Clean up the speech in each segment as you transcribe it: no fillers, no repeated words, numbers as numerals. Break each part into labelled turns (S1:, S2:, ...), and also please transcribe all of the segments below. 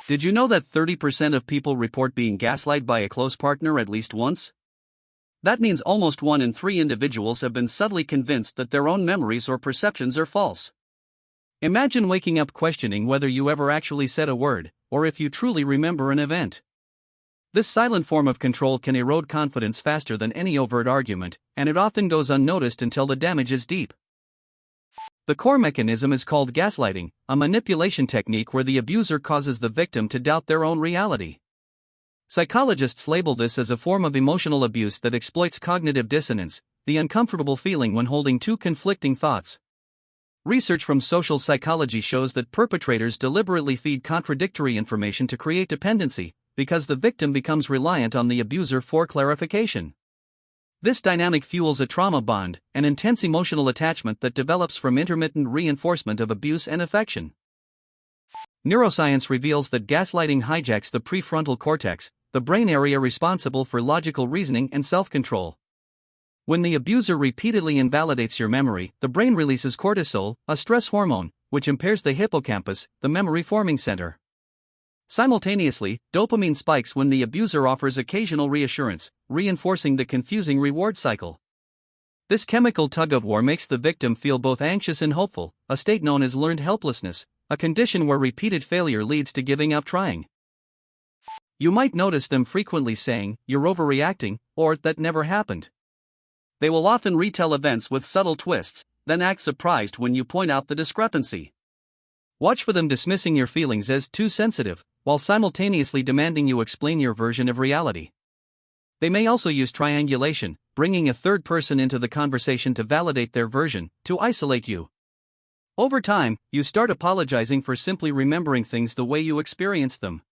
S1: Did you know that 30% of people report being gaslighted by a close partner at least once? That means almost 1 in 3 individuals have been subtly convinced that their own memories or perceptions are false. Imagine waking up questioning whether you ever actually said a word, or if you truly remember an event. This silent form of control can erode confidence faster than any overt argument, and it often goes unnoticed until the damage is deep. The core mechanism is called gaslighting, a manipulation technique where the abuser causes the victim to doubt their own reality. Psychologists label this as a form of emotional abuse that exploits cognitive dissonance, the uncomfortable feeling when holding two conflicting thoughts. Research from social psychology shows that perpetrators deliberately feed contradictory information to create dependency, because the victim becomes reliant on the abuser for clarification. This dynamic fuels a trauma bond, an intense emotional attachment that develops from intermittent reinforcement of abuse and affection. Neuroscience reveals that gaslighting hijacks the prefrontal cortex, the brain area responsible for logical reasoning and self-control. When the abuser repeatedly invalidates your memory, the brain releases cortisol, a stress hormone, which impairs the hippocampus, the memory-forming center. Simultaneously, dopamine spikes when the abuser offers occasional reassurance, reinforcing the confusing reward cycle. This chemical tug-of-war makes the victim feel both anxious and hopeful, a state known as learned helplessness, a condition where repeated failure leads to giving up trying. You might notice them frequently saying, "You're overreacting," or "That never happened." They will often retell events with subtle twists, then act surprised when you point out the discrepancy. Watch for them dismissing your feelings as too sensitive, while simultaneously demanding you explain your version of reality. They may also use triangulation, bringing a third person into the conversation to validate their version, to isolate you. Over time, you start apologizing for simply remembering things the way you experienced them.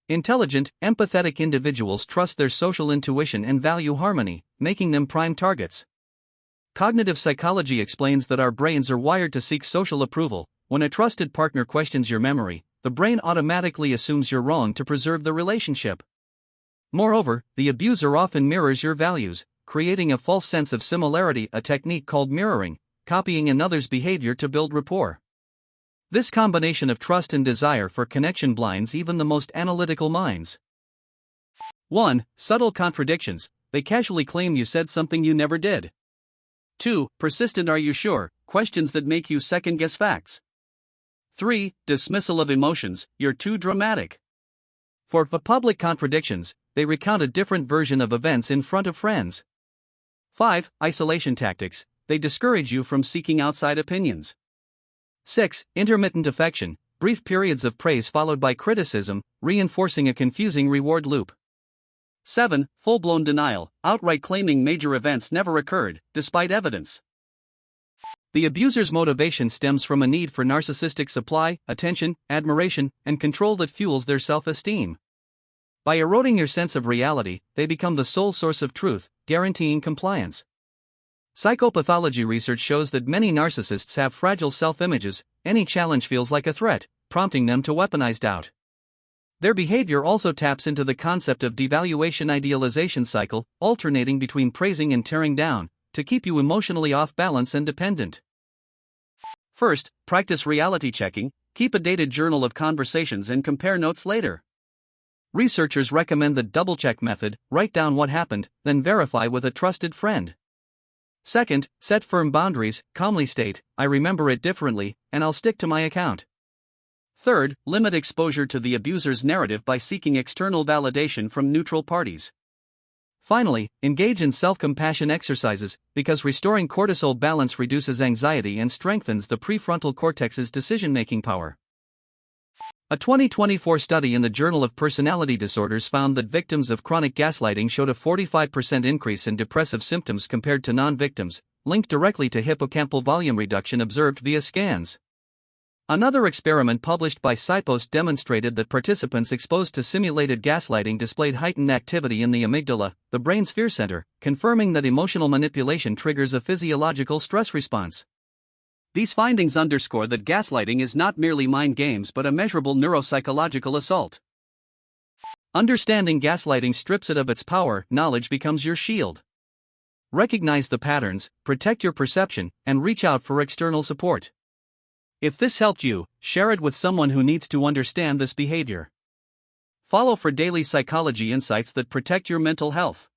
S1: Intelligent, empathetic individuals trust their social intuition and value harmony, making them prime targets. Cognitive psychology explains that our brains are wired to seek social approval. When a trusted partner questions your memory, the brain automatically assumes you're wrong to preserve the relationship. Moreover, the abuser often mirrors your values, creating a false sense of similarity, a technique called mirroring, copying another's behavior to build rapport. This combination of trust and desire for connection blinds even the most analytical minds. 1. Subtle contradictions. They casually claim you said something you never did. 2. Persistent "Are you sure?" questions that make you second-guess facts. 3. Dismissal of emotions. "You're too dramatic." 4. Public contradictions. They recount a different version of events in front of friends. 5. Isolation tactics. They discourage you from seeking outside opinions. 6. Intermittent affection. Brief periods of praise followed by criticism, reinforcing a confusing reward loop. 7. Full-blown denial. Outright claiming major events never occurred, despite evidence. The abuser's motivation stems from a need for narcissistic supply, attention, admiration, and control that fuels their self-esteem. By eroding your sense of reality, they become the sole source of truth, guaranteeing compliance. Psychopathology research shows that many narcissists have fragile self-images. Any challenge feels like a threat, prompting them to weaponize doubt. Their behavior also taps into the concept of devaluation-idealization cycle, alternating between praising and tearing down, to keep you emotionally off balance and dependent. First, practice reality checking. Keep a dated journal of conversations and compare notes later. Researchers recommend the double-check method. Write down what happened, then verify with a trusted friend. Second, set firm boundaries. Calmly state, "I remember it differently, and I'll stick to my account." Third, limit exposure to the abuser's narrative by seeking external validation from neutral parties. Finally, engage in self-compassion exercises, because restoring cortisol balance reduces anxiety and strengthens the prefrontal cortex's decision-making power. A 2024 study in the Journal of Personality Disorders found that victims of chronic gaslighting showed a 45% increase in depressive symptoms compared to non-victims, linked directly to hippocampal volume reduction observed via scans. Another experiment published by Psypost demonstrated that participants exposed to simulated gaslighting displayed heightened activity in the amygdala, the brain's fear center, confirming that emotional manipulation triggers a physiological stress response. These findings underscore that gaslighting is not merely mind games but a measurable neuropsychological assault. Understanding gaslighting strips it of its power. Knowledge becomes your shield. Recognize the patterns, protect your perception, and reach out for external support. If this helped you, share it with someone who needs to understand this behavior. Follow for daily psychology insights that protect your mental health.